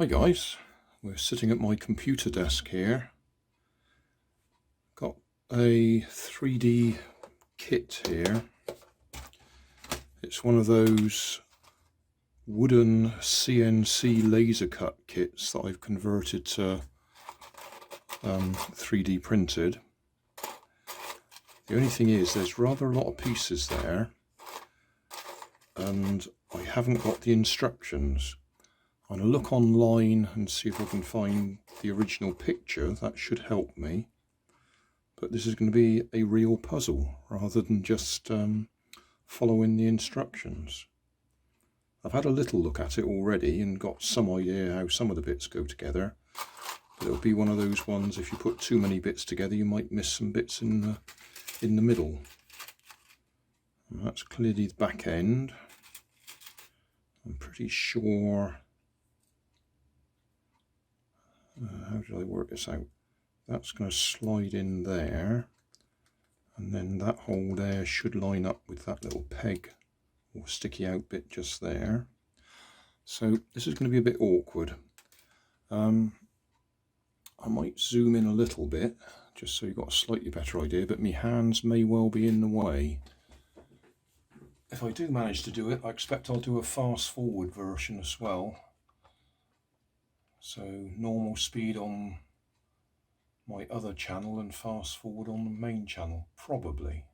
Hi guys, we're sitting at my computer desk here. Got a 3D kit here. It's one of those wooden CNC laser cut kits that I've converted to 3D printed. The only thing is there's rather a lot of pieces there and I haven't got the instructions. I'm going to look online and see if I can find the original picture. That should help me. But this is going to be a real puzzle rather than just following the instructions. I've had a little look at it already and got some idea how some of the bits go together. But it'll be one of those ones, if you put too many bits together, you might miss some bits in the middle. And that's clearly the back end. I'm pretty sure. How did I work this out? That's going to slide in there, and then that hole there should line up with that little peg or sticky out bit just there. So this is going to be a bit awkward. I might zoom in a little bit just so you've got a slightly better idea, but my hands may well be in the way. If I do manage to do it, I expect I'll do a fast forward version as well. So normal speed on my other channel and fast forward on the main channel, probably.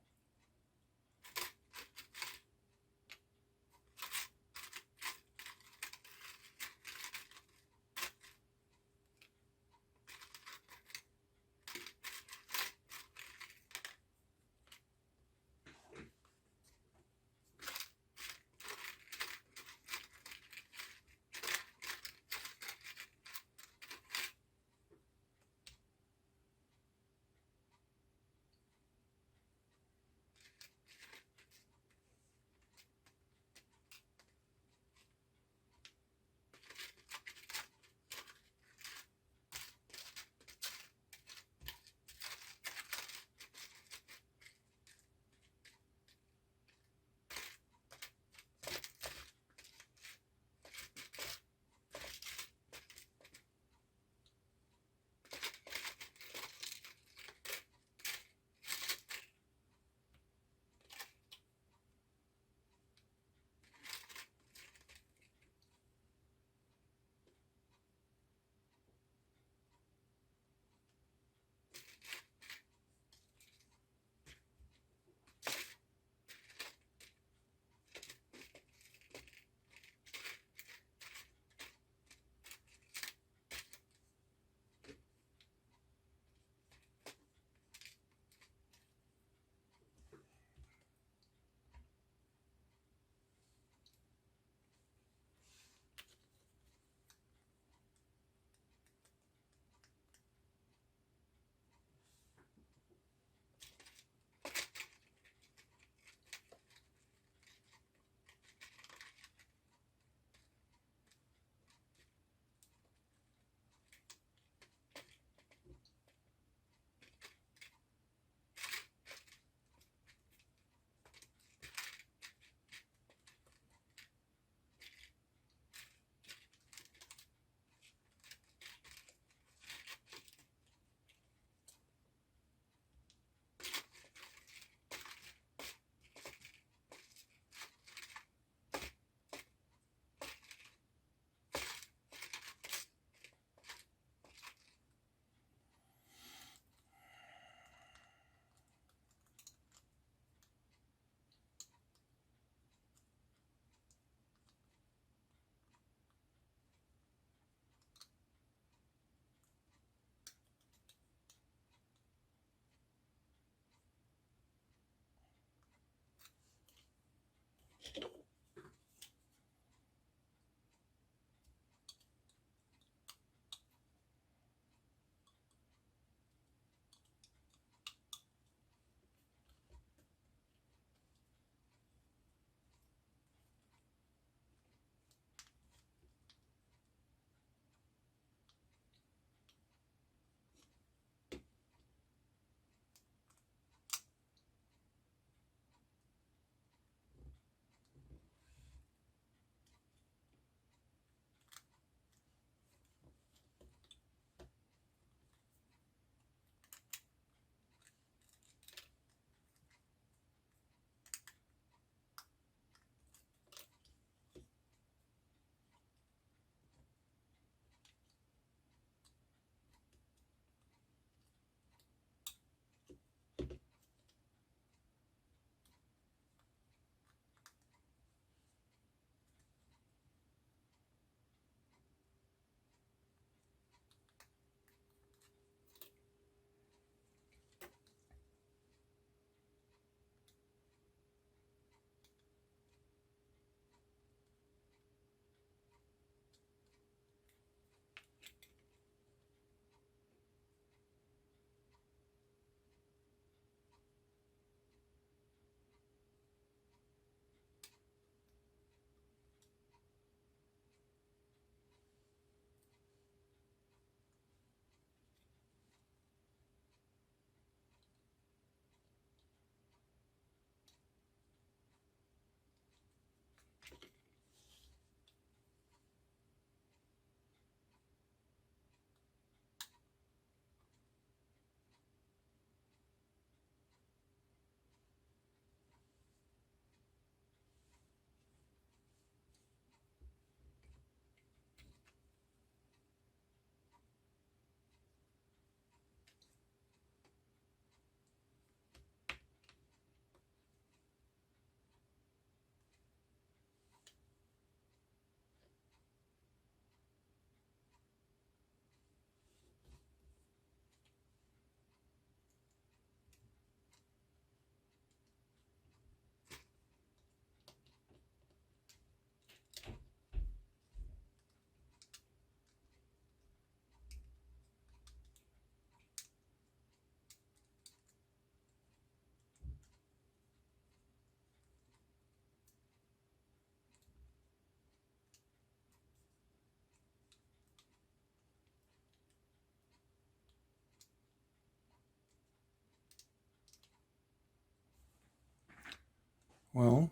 Well,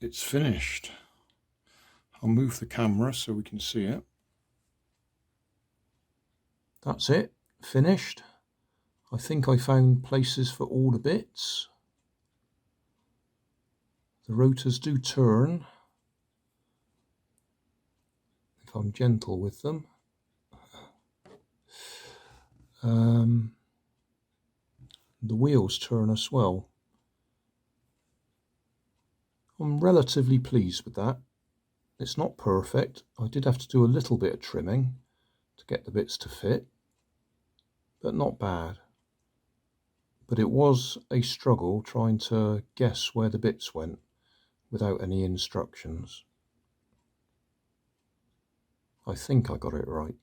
it's finished. I'll move the camera so we can see it. That's it, finished. I think I found places for all the bits. The rotors do turn if I'm gentle with them. The wheels turn as well. I'm relatively pleased with that. It's not perfect. I did have to do a little bit of trimming to get the bits to fit, but not bad. But it was a struggle trying to guess where the bits went without any instructions. I think I got it right.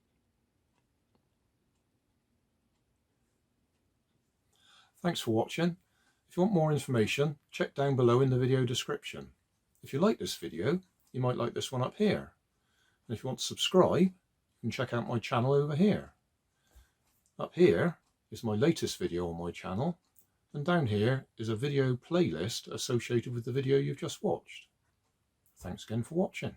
Thanks for watching. If you want more information, check down below in the video description. If you like this video, you might like this one up here. And if you want to subscribe, you can check out my channel over here. Up here is my latest video on my channel, and down here is a video playlist associated with the video you've just watched. Thanks again for watching.